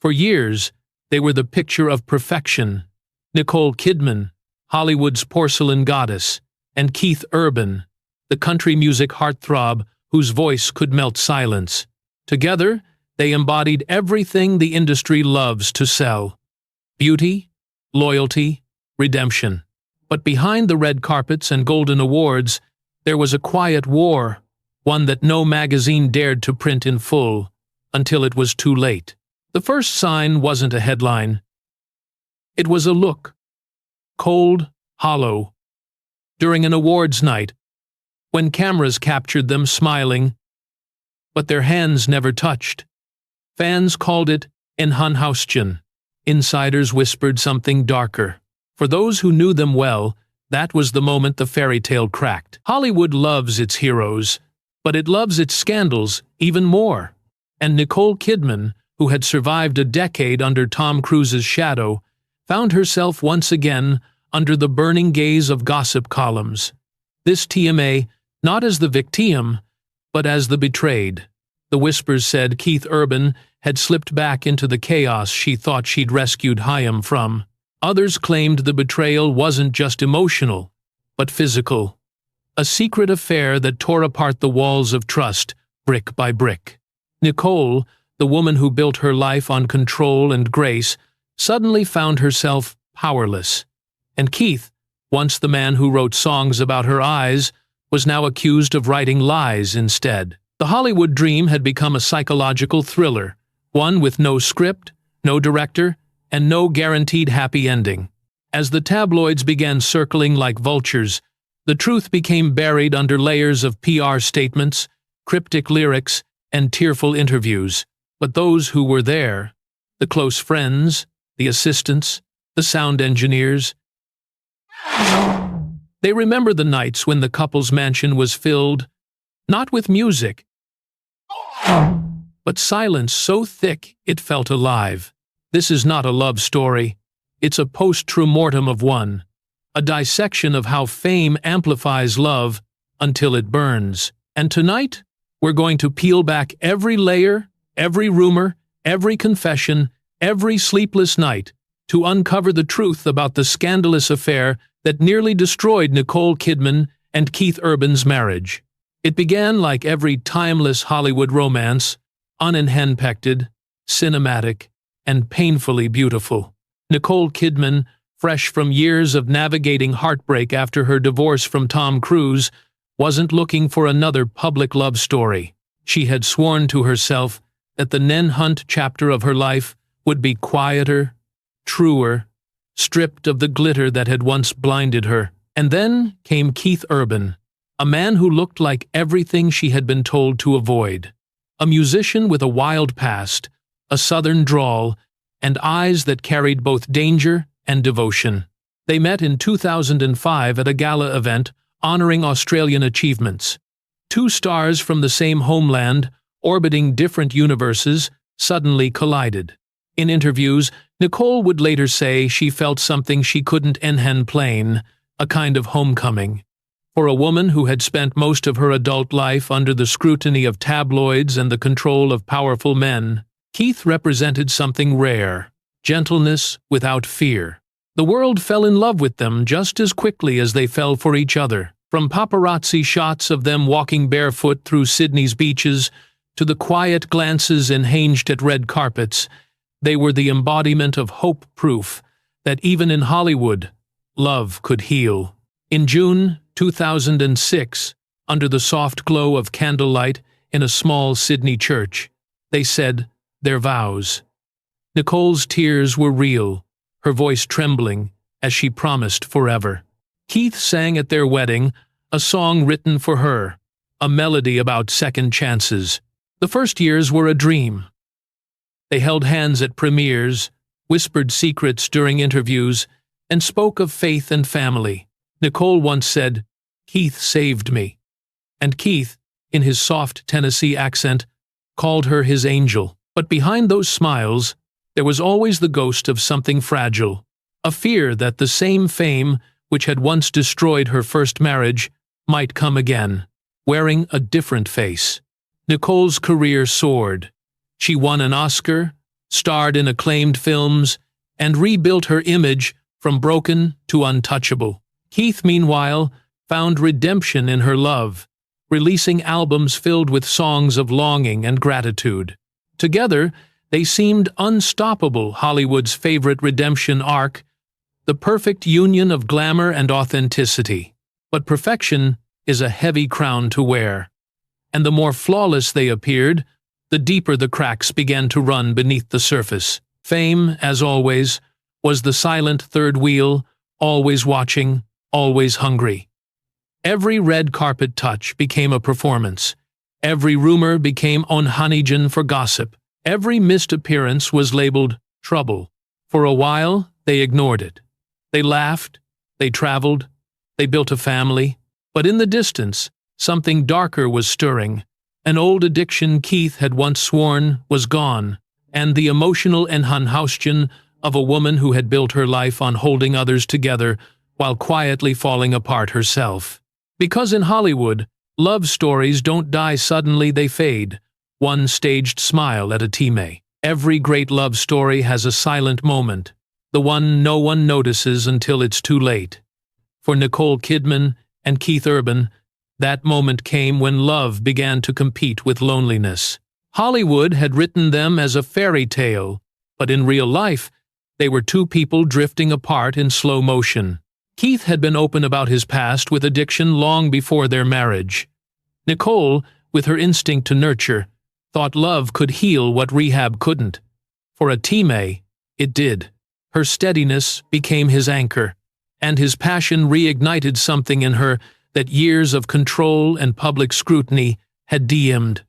For years, they were the picture of perfection. Nicole Kidman, Hollywood's porcelain goddess, and Keith Urban, the country music heartthrob whose voice could melt silence. Together, they embodied everything the industry loves to sell: beauty, loyalty, redemption. But behind the red carpets and golden awards, there was a quiet war, one that no magazine dared to print in full, until it was too late. The first sign wasn't a headline. It was a look. Cold, hollow. During an awards night, when cameras captured them smiling, but their hands never touched. Fans called it en Hanhaustion. Insiders whispered something darker. For those who knew them well, that was the moment the fairy tale cracked. Hollywood loves its heroes, but it loves its scandals even more. And Nicole Kidman, who had survived a decade under Tom Cruise's shadow, found herself once again under the burning gaze of gossip columns. This TMA, not as the victim, but as the betrayed. The whispers said Keith Urban had slipped back into the chaos she thought she'd rescued Chaim from. Others claimed the betrayal wasn't just emotional, but physical. A secret affair that tore apart the walls of trust, brick by brick. Nicole, the woman who built her life on control and grace, suddenly found herself powerless. And Keith, once the man who wrote songs about her eyes, was now accused of writing lies instead. The Hollywood dream had become a psychological thriller, one with no script, no director, and no guaranteed happy ending. As the tabloids began circling like vultures, the truth became buried under layers of PR statements, cryptic lyrics, and tearful interviews. But those who were there, the close friends, the assistants, the sound engineers, they remember the nights when the couple's mansion was filled, not with music, but silence so thick it felt alive. This is not a love story. It's a post-mortem of one, a dissection of how fame amplifies love until it burns. And tonight, we're going to peel back every layer, every rumor, every confession, every sleepless night, to uncover the truth about the scandalous affair that nearly destroyed Nicole Kidman and Keith Urban's marriage. It began like every timeless Hollywood romance, unhenpecked, cinematic, and painfully beautiful. Nicole Kidman, fresh from years of navigating heartbreak after her divorce from Tom Cruise, wasn't looking for another public love story. She had sworn to herself that the Nen Hunt chapter of her life would be quieter, truer, stripped of the glitter that had once blinded her. And then came Keith Urban, a man who looked like everything she had been told to avoid. A musician with a wild past, a southern drawl, and eyes that carried both danger and devotion. They met in 2005 at a gala event honoring Australian achievements. Two stars from the same homeland, orbiting different universes, suddenly collided. In interviews, Nicole would later say she felt something she couldn't explain, a kind of homecoming. For a woman who had spent most of her adult life under the scrutiny of tabloids and the control of powerful men, Keith represented something rare: gentleness without fear. The world fell in love with them just as quickly as they fell for each other. From paparazzi shots of them walking barefoot through Sydney's beaches to the quiet glances enhanged at red carpets, they were the embodiment of hope, proof that even in Hollywood, love could heal. In June 2006, under the soft glow of candlelight in a small Sydney church, they said their vows. Nicole's tears were real, her voice trembling as she promised forever. Keith sang at their wedding a song written for her, a melody about second chances. The first years were a dream. They held hands at premieres, whispered secrets during interviews, and spoke of faith and family. Nicole once said, "Keith saved me." And Keith, in his soft Tennessee accent, called her his angel. But behind those smiles, there was always the ghost of something fragile, a fear that the same fame which had once destroyed her first marriage might come again, wearing a different face. Nicole's career soared. She won an Oscar, starred in acclaimed films, and rebuilt her image from broken to untouchable. Keith, meanwhile, found redemption in her love, releasing albums filled with songs of longing and gratitude. Together, they seemed unstoppable, Hollywood's favorite redemption arc, the perfect union of glamour and authenticity. But perfection is a heavy crown to wear, and the more flawless they appeared, the deeper the cracks began to run beneath the surface. Fame, as always, was the silent third wheel, always watching, always hungry. Every red carpet touch became a performance. Every rumor became onhanijan for gossip. Every missed appearance was labeled trouble. For a while, they ignored it. They laughed, they traveled, they built a family. But in the distance, something darker was stirring. An old addiction Keith had once sworn was gone, and the emotional exhaustion of a woman who had built her life on holding others together while quietly falling apart herself. Because in Hollywood, love stories don't die suddenly, they fade. One staged smile at a teammate. Every great love story has a silent moment, the one no one notices until it's too late. For Nicole Kidman and Keith Urban, that moment came when love began to compete with loneliness. Hollywood had written them as a fairy tale, but in real life, they were two people drifting apart in slow motion. Keith had been open about his past with addiction long before their marriage. Nicole, with her instinct to nurture, thought love could heal what rehab couldn't. For a teammate, it did. Her steadiness became his anchor, and his passion reignited something in her that years of control and public scrutiny had dimmed.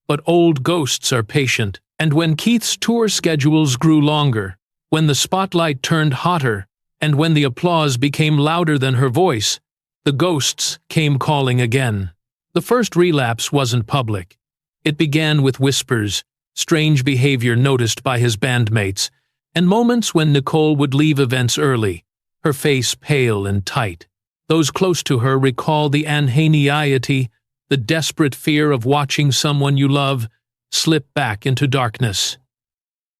But old ghosts are patient, and when Keith's tour schedules grew longer, when the spotlight turned hotter, and when the applause became louder than her voice, the ghosts came calling again. The first relapse wasn't public. It began with whispers, strange behavior noticed by his bandmates, and moments when Nicole would leave events early, her face pale and tight. Those close to her recall the anxiety, the desperate fear of watching someone you love slip back into darkness.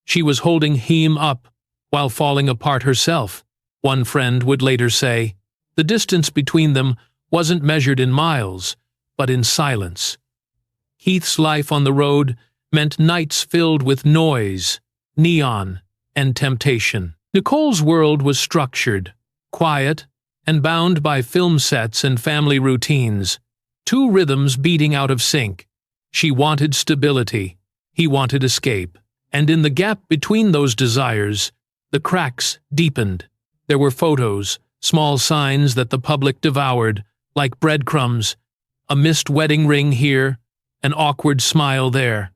She was holding him up while falling apart herself, one friend would later say. The distance between them wasn't measured in miles, but in silence. Keith's life on the road meant nights filled with noise, neon, and temptation. Nicole's world was structured, quiet, and bound by film sets and family routines, two rhythms beating out of sync. She wanted stability, he wanted escape, and in the gap between those desires, the cracks deepened. There were photos, small signs that the public devoured, like breadcrumbs, a missed wedding ring here, an awkward smile there.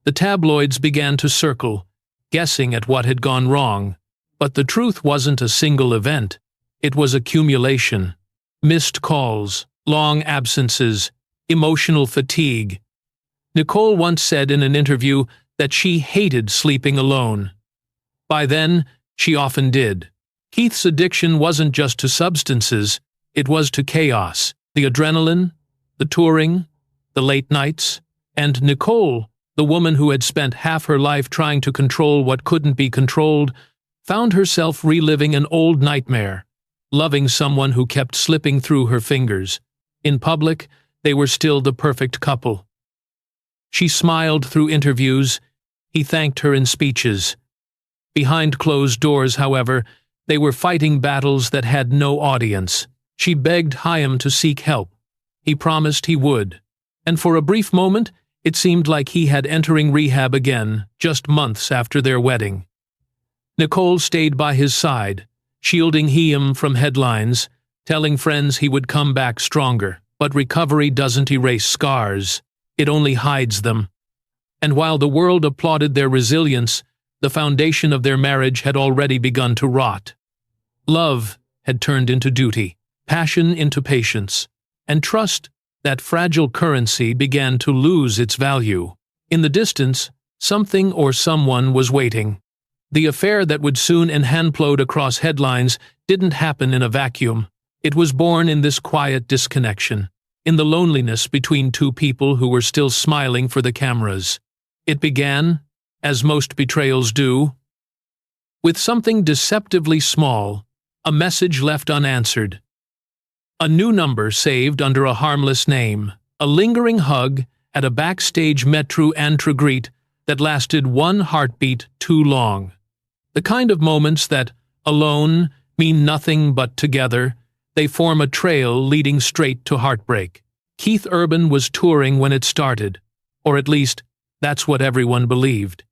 The tabloids began to circle, guessing at what had gone wrong, but the truth wasn't a single event. It was accumulation. Missed calls, long absences, emotional fatigue. Nicole once said in an interview that she hated sleeping alone. By then, she often did. Keith's addiction wasn't just to substances, it was to chaos. The adrenaline, the touring, the late nights, and Nicole, the woman who had spent half her life trying to control what couldn't be controlled, found herself reliving an old nightmare, loving someone who kept slipping through her fingers. In public, they were still the perfect couple. She smiled through interviews, he thanked her in speeches. Behind closed doors, however, they were fighting battles that had no audience. She begged Chaim to seek help. He promised he would. And for a brief moment, it seemed like he had entering rehab again, just months after their wedding. Nicole stayed by his side, shielding him from headlines, telling friends he would come back stronger. But recovery doesn't erase scars, it only hides them. And while the world applauded their resilience, the foundation of their marriage had already begun to rot. Love had turned into duty, passion into patience, and trust, that fragile currency, began to lose its value. In the distance, something or someone was waiting. The affair that would soon implode across headlines didn't happen in a vacuum. It was born in this quiet disconnection, in the loneliness between two people who were still smiling for the cameras. It began, as most betrayals do. With something deceptively small, a message left unanswered. A new number saved under a harmless name. A lingering hug at a backstage metro entregrete that lasted one heartbeat too long. The kind of moments that, alone, mean nothing but together, they form a trail leading straight to heartbreak. Keith Urban was touring when it started, or at least, that's what everyone believed.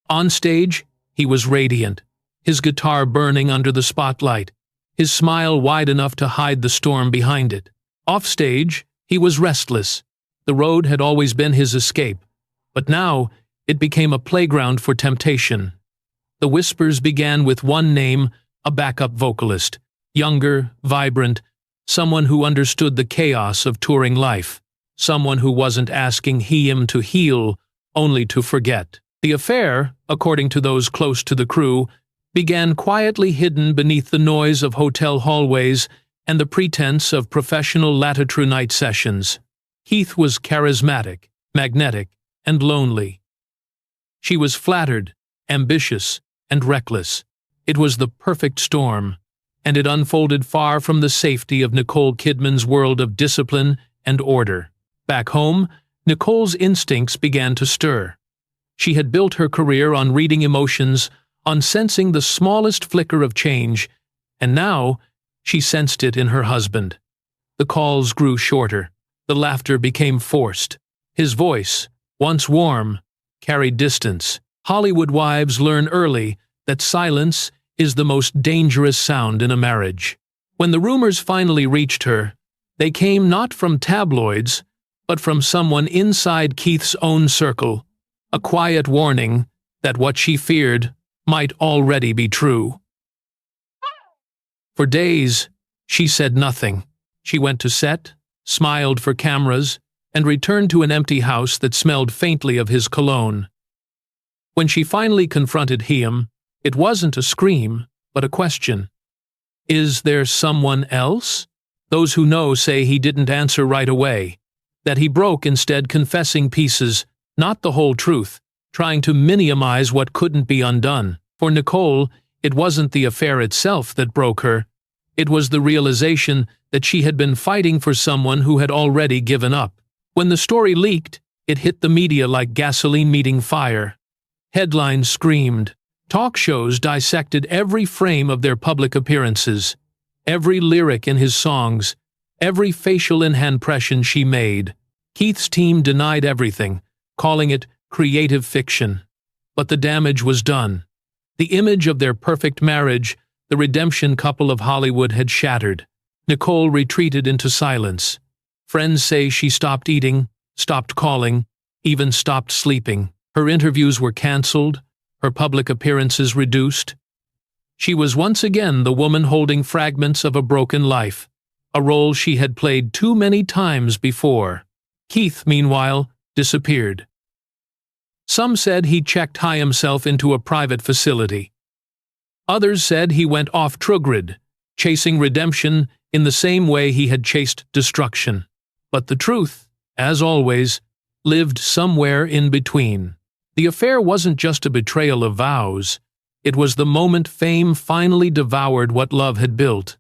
On stage, he was radiant, his guitar burning under the spotlight, his smile wide enough to hide the storm behind it. Off stage, he was restless. The road had always been his escape, but now it became a playground for temptation. The whispers began with one name, a backup vocalist, younger, vibrant, someone who understood the chaos of touring life, someone who wasn't asking him to heal, only to forget. The affair, according to those close to the crew, began quietly hidden beneath the noise of hotel hallways and the pretense of professional latitude night sessions. Keith was charismatic, magnetic, and lonely. She was flattered, ambitious, and reckless. It was the perfect storm, and it unfolded far from the safety of Nicole Kidman's world of discipline and order. Back home, Nicole's instincts began to stir. She had built her career on reading emotions, on sensing the smallest flicker of change, and now she sensed it in her husband. The calls grew shorter. The laughter became forced. His voice, once warm, carried distance. Hollywood wives learn early that silence is the most dangerous sound in a marriage. When the rumors finally reached her, they came not from tabloids, but from someone inside Keith's own circle, a quiet warning that what she feared might already be true. For days, she said nothing. She went to set, smiled for cameras, and returned to an empty house that smelled faintly of his cologne. When she finally confronted him, it wasn't a scream, but a question. Is there someone else? Those who know say he didn't answer right away, that he broke instead confessing pieces, not the whole truth, trying to minimize what couldn't be undone. For Nicole, it wasn't the affair itself that broke her. It was the realization that she had been fighting for someone who had already given up. When the story leaked, it hit the media like gasoline meeting fire. Headlines screamed. Talk shows dissected every frame of their public appearances, every lyric in his songs, every facial impression she made. Keith's team denied everything, calling it creative fiction. But the damage was done. The image of their perfect marriage, the redemption couple of Hollywood, had shattered. Nicole retreated into silence. Friends say she stopped eating, stopped calling, even stopped sleeping. Her interviews were canceled, her public appearances reduced. She was once again the woman holding fragments of a broken life, a role she had played too many times before. Keith, meanwhile, disappeared. Some said he checked high himself into a private facility. Others said he went off Trugrid, chasing redemption in the same way he had chased destruction. But the truth, as always, lived somewhere in between. The affair wasn't just a betrayal of vows. It was the moment fame finally devoured what love had built.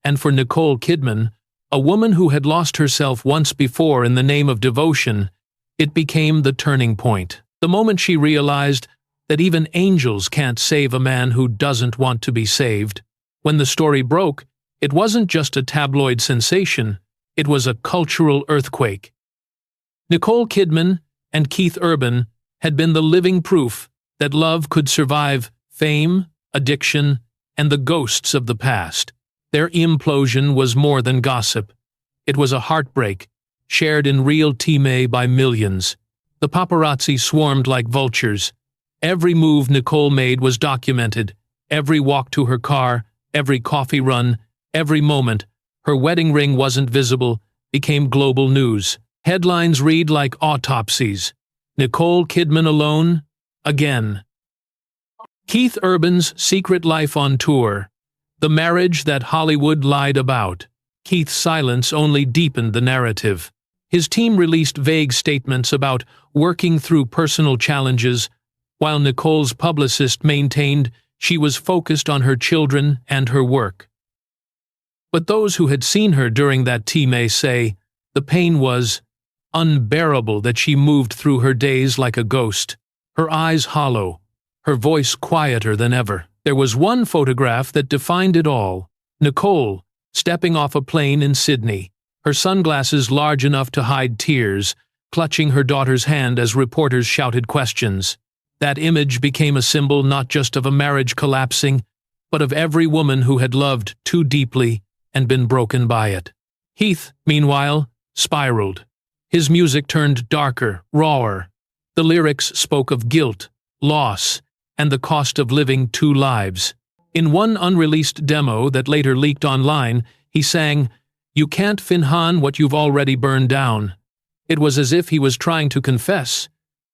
And for Nicole Kidman, a woman who had lost herself once before in the name of devotion, it became the turning point. The moment she realized that even angels can't save a man who doesn't want to be saved. When the story broke, it wasn't just a tabloid sensation, it was a cultural earthquake. Nicole Kidman and Keith Urban had been the living proof that love could survive fame, addiction, and the ghosts of the past. Their implosion was more than gossip. It was a heartbreak, shared in real time by millions. The paparazzi swarmed like vultures. Every move Nicole made was documented. Every walk to her car, every coffee run, every moment. Her wedding ring wasn't visible, became global news. Headlines read like autopsies. Nicole Kidman alone? Again. Keith Urban's secret life on tour. The marriage that Hollywood lied about. Keith's silence only deepened the narrative. His team released vague statements about working through personal challenges, while Nicole's publicist maintained she was focused on her children and her work. But those who had seen her during that time say the pain was unbearable, that she moved through her days like a ghost, her eyes hollow, her voice quieter than ever. There was one photograph that defined it all: Nicole, stepping off a plane in Sydney, her sunglasses large enough to hide tears, clutching her daughter's hand as reporters shouted questions. That image became a symbol not just of a marriage collapsing, but of every woman who had loved too deeply and been broken by it. Heath, meanwhile, spiraled. His music turned darker, rawer. The lyrics spoke of guilt, loss, and the cost of living two lives. In one unreleased demo that later leaked online, he sang, "You can't finhan what you've already burned down." It was as if he was trying to confess,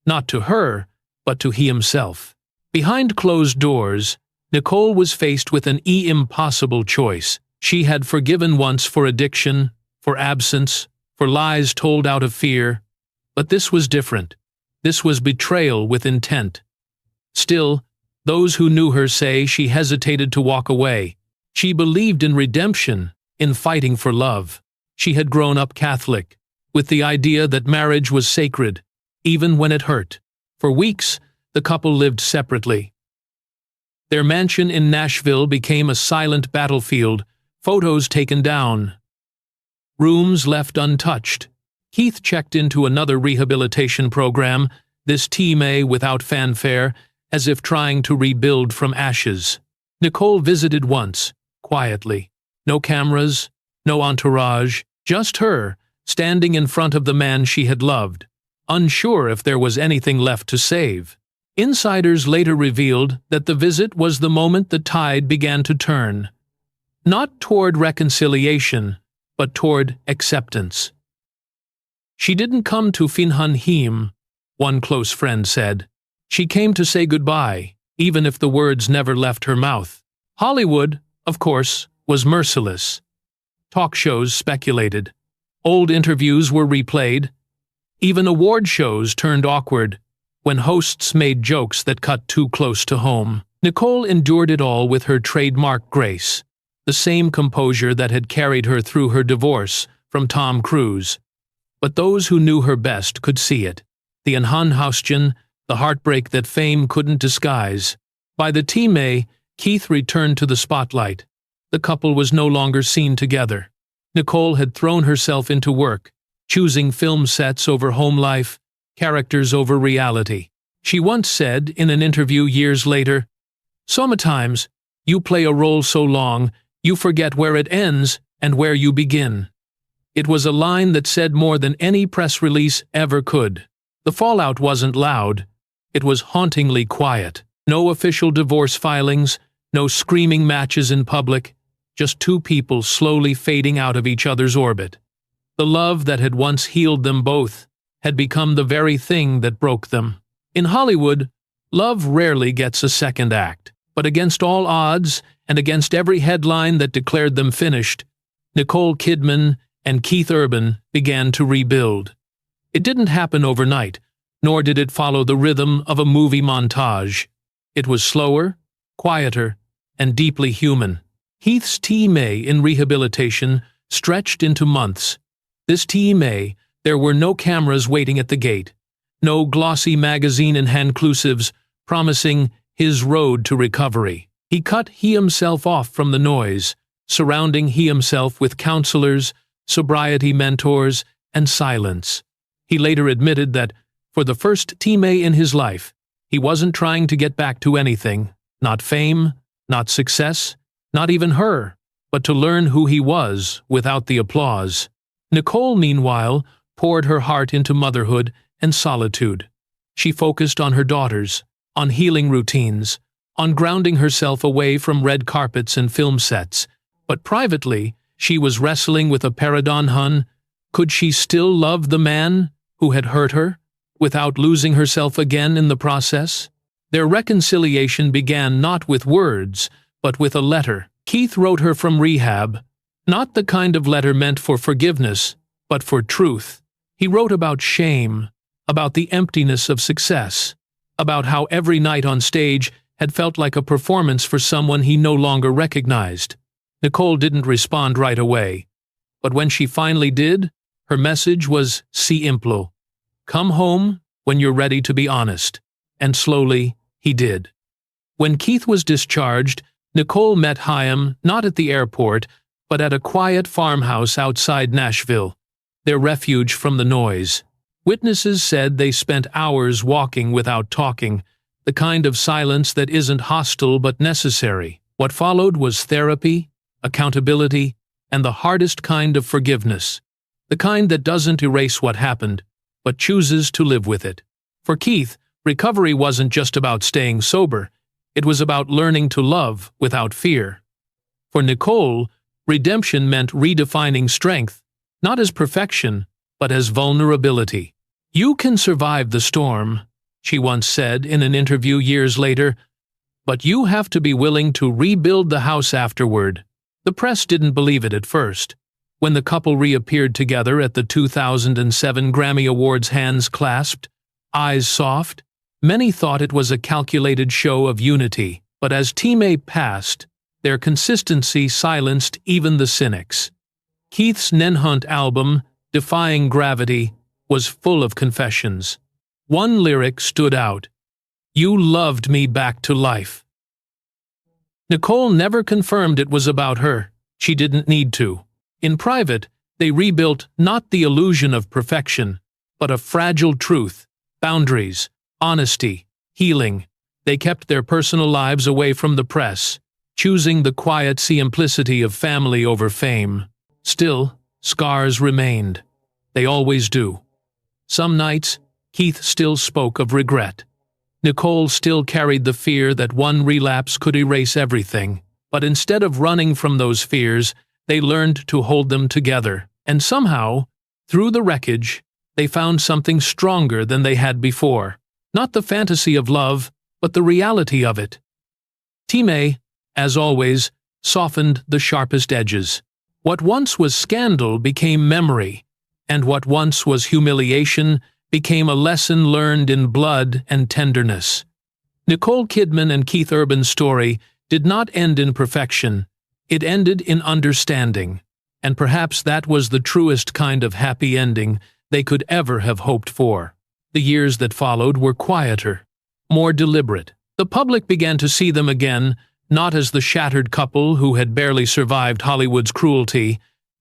not to her, but to he himself. Behind closed doors, Nicole was faced with an impossible choice. She had forgiven once for addiction, for absence, for lies told out of fear. But this was different. This was betrayal with intent. Still, those who knew her say she hesitated to walk away. She believed in redemption, in fighting for love. She had grown up Catholic, with the idea that marriage was sacred, even when it hurt. For weeks, the couple lived separately. Their mansion in Nashville became a silent battlefield, photos taken down, rooms left untouched. Keith checked into another rehabilitation program, this time without fanfare, as if trying to rebuild from ashes. Nicole visited once, quietly. No cameras, no entourage, just her, standing in front of the man she had loved, unsure if there was anything left to save. Insiders later revealed that the visit was the moment the tide began to turn. Not toward reconciliation, but toward acceptance. She didn't come to finhan him, one close friend said. She came to say goodbye, even if the words never left her mouth. Hollywood, of course, was merciless. Talk shows speculated. Old interviews were replayed. Even award shows turned awkward when hosts made jokes that cut too close to home. Nicole endured it all with her trademark grace, the same composure that had carried her through her divorce from Tom Cruise. But those who knew her best could see it. The unhaustion, the heartbreak that fame couldn't disguise. By the time Keith returned to the spotlight, the couple was no longer seen together. Nicole had thrown herself into work, choosing film sets over home life, characters over reality. She once said in an interview years later, "Sometimes you play a role so long, you forget where it ends and where you begin." It was a line that said more than any press release ever could. The fallout wasn't loud. It was hauntingly quiet. No official divorce filings, no screaming matches in public, just two people slowly fading out of each other's orbit. The love that had once healed them both had become the very thing that broke them. In Hollywood, love rarely gets a second act, but against all odds and against every headline that declared them finished, Nicole Kidman and Keith Urban began to rebuild. It didn't happen overnight, nor did it follow the rhythm of a movie montage. It was slower, quieter, and deeply human. Heath's time in rehabilitation stretched into months. This time, there were no cameras waiting at the gate, no glossy magazine and handclusives promising his road to recovery. He cut himself off from the noise, surrounding himself with counselors, sobriety mentors, and silence. He later admitted that, for the first time in his life, he wasn't trying to get back to anything, not fame, not success, not even her, but to learn who he was without the applause. Nicole, meanwhile, poured her heart into motherhood and solitude. She focused on her daughters, on healing routines, on grounding herself away from red carpets and film sets. But privately, she was wrestling with a paradox. Could she still love the man who had hurt her, without losing herself again in the process? Their reconciliation began not with words, but with a letter. Keith wrote her from rehab, not the kind of letter meant for forgiveness, but for truth. He wrote about shame, about the emptiness of success, about how every night on stage had felt like a performance for someone he no longer recognized. Nicole didn't respond right away, but when she finally did, her message was simple. Come home when you're ready to be honest. And slowly, he did. When Keith was discharged, Nicole met Chaim not at the airport, but at a quiet farmhouse outside Nashville, their refuge from the noise. Witnesses said they spent hours walking without talking, the kind of silence that isn't hostile but necessary. What followed was therapy, accountability, and the hardest kind of forgiveness, the kind that doesn't erase what happened, but chooses to live with it. For Keith, recovery wasn't just about staying sober, it was about learning to love without fear. For Nicole, redemption meant redefining strength, not as perfection, but as vulnerability. You can survive the storm, she once said in an interview years later, but you have to be willing to rebuild the house afterward. The press didn't believe it at first. When the couple reappeared together at the 2007 Grammy Awards, hands clasped, eyes soft, many thought it was a calculated show of unity, but as Time passed, their consistency silenced even the cynics. Keith's Nenhunt album, Defying Gravity, was full of confessions. One lyric stood out: "You loved me back to life." Nicole never confirmed it was about her. She didn't need to. In private, they rebuilt not the illusion of perfection, but a fragile truth, boundaries, honesty, healing. They kept their personal lives away from the press, choosing the quiet simplicity of family over fame. Still, scars remained. They always do. Some nights, Keith still spoke of regret. Nicole still carried the fear that one relapse could erase everything. But instead of running from those fears, they learned to hold them together. And somehow, through the wreckage, they found something stronger than they had before. Not the fantasy of love, but the reality of it. Time, as always, softened the sharpest edges. What once was scandal became memory, and what once was humiliation became a lesson learned in blood and tenderness. Nicole Kidman and Keith Urban's story did not end in perfection. It ended in understanding, and perhaps that was the truest kind of happy ending they could ever have hoped for. The years that followed were quieter, more deliberate. The public began to see them again, not as the shattered couple who had barely survived Hollywood's cruelty,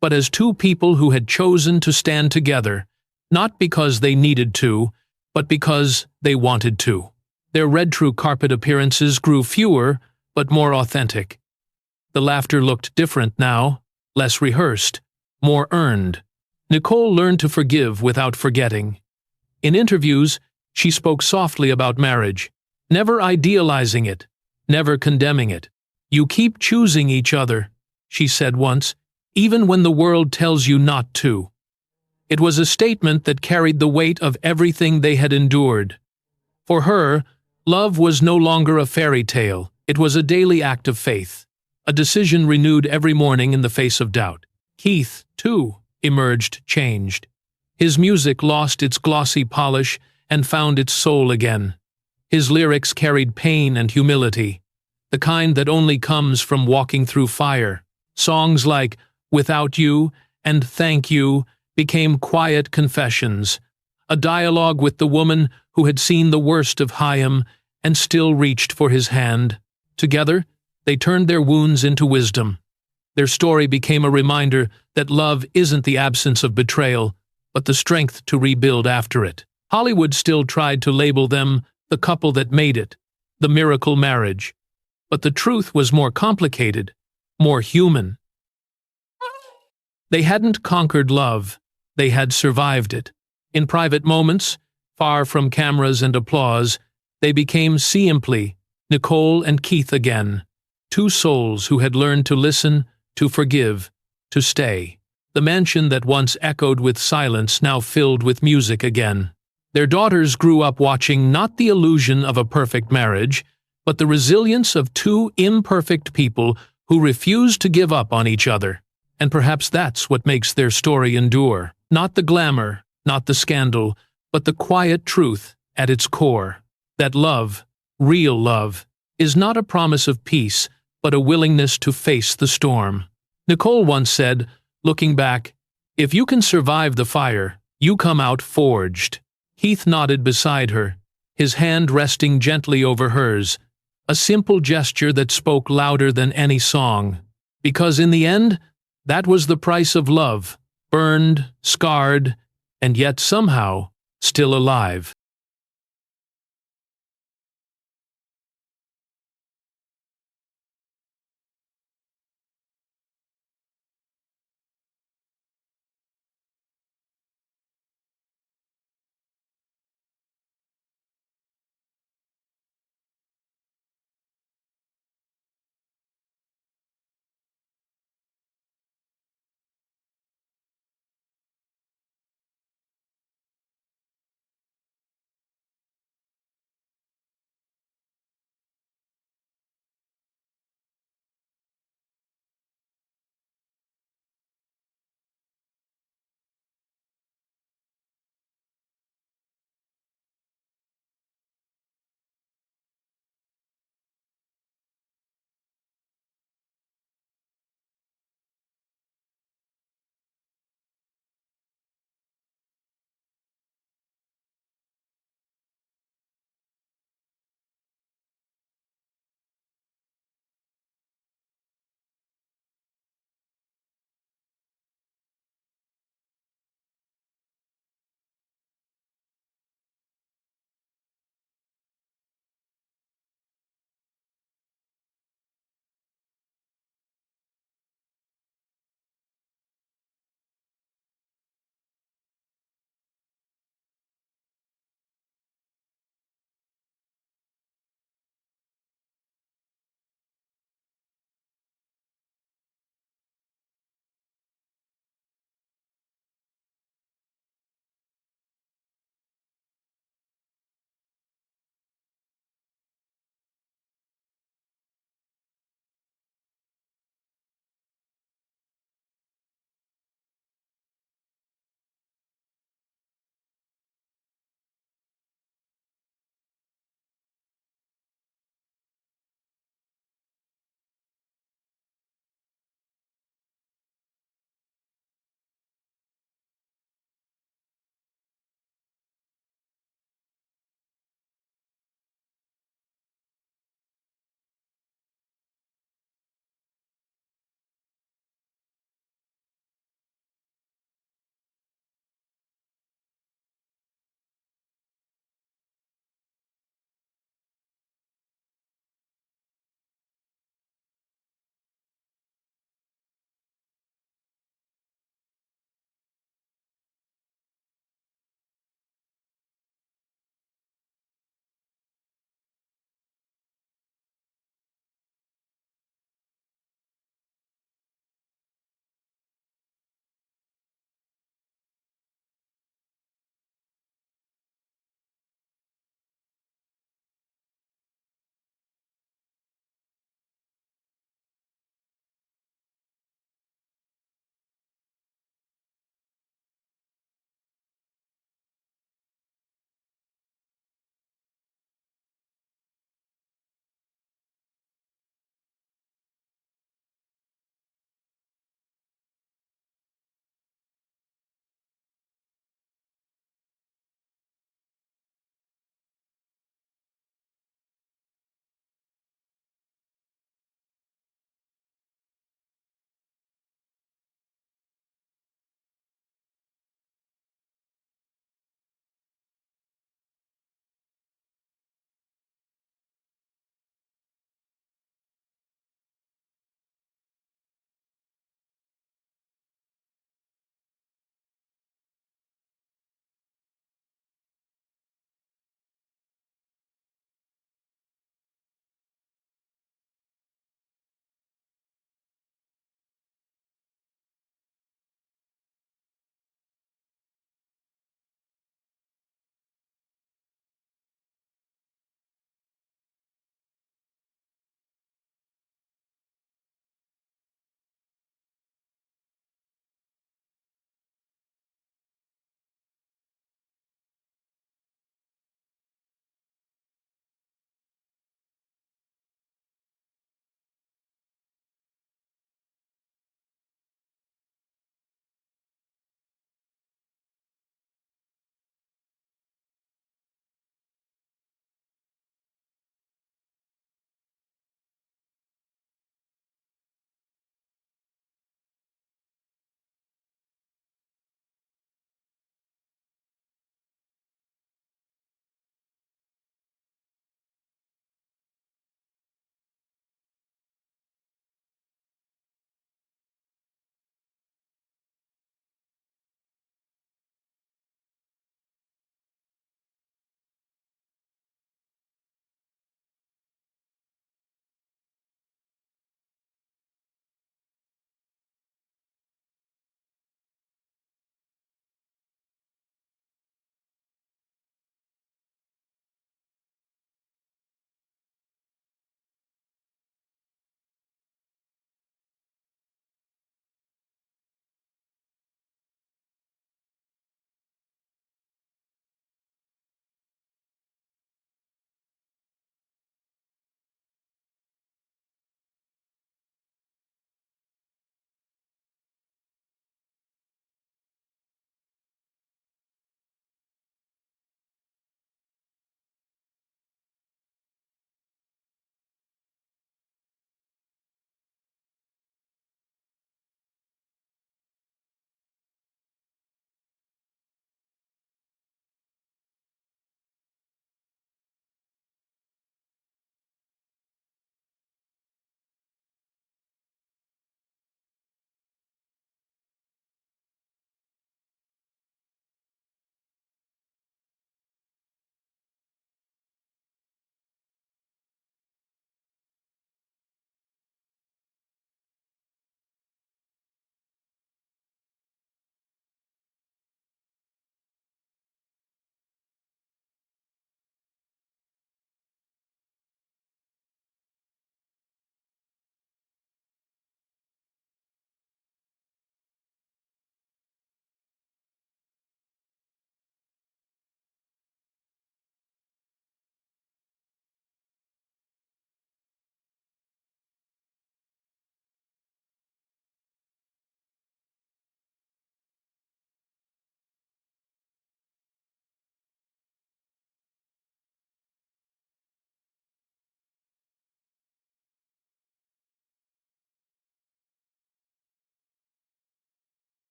but as two people who had chosen to stand together, not because they needed to, but because they wanted to. Their red true carpet appearances grew fewer, but more authentic. The laughter looked different now, less rehearsed, more earned. Nicole learned to forgive without forgetting. In interviews, she spoke softly about marriage, never idealizing it, never condemning it. "You keep choosing each other," she said once, "even when the world tells you not to." It was a statement that carried the weight of everything they had endured. For her, love was no longer a fairy tale. It was a daily act of faith, a decision renewed every morning in the face of doubt. Keith, too, emerged changed. His music lost its glossy polish and found its soul again. His lyrics carried pain and humility, the kind that only comes from walking through fire. Songs like "Without You" and "Thank You" became quiet confessions, a dialogue with the woman who had seen the worst of Chaim and still reached for his hand. Together, they turned their wounds into wisdom. Their story became a reminder that love isn't the absence of betrayal, but the strength to rebuild after it. Hollywood still tried to label them the couple that made it, the miracle marriage. But the truth was more complicated, more human. They hadn't conquered love, they had survived it. In private moments, far from cameras and applause, they became simply Nicole and Keith again, two souls who had learned to listen, to forgive, to stay. The mansion that once echoed with silence now filled with music again. Their daughters grew up watching not the illusion of a perfect marriage, but the resilience of two imperfect people who refused to give up on each other. And perhaps that's what makes their story endure. Not the glamour, not the scandal, but the quiet truth at its core. that love, real love, is not a promise of peace, but a willingness to face the storm. Nicole once said, looking back, "If you can survive the fire, you come out forged." Heath nodded beside her, his hand resting gently over hers, a simple gesture that spoke louder than any song. Because in the end, that was the price of love, burned, scarred, and yet somehow still alive.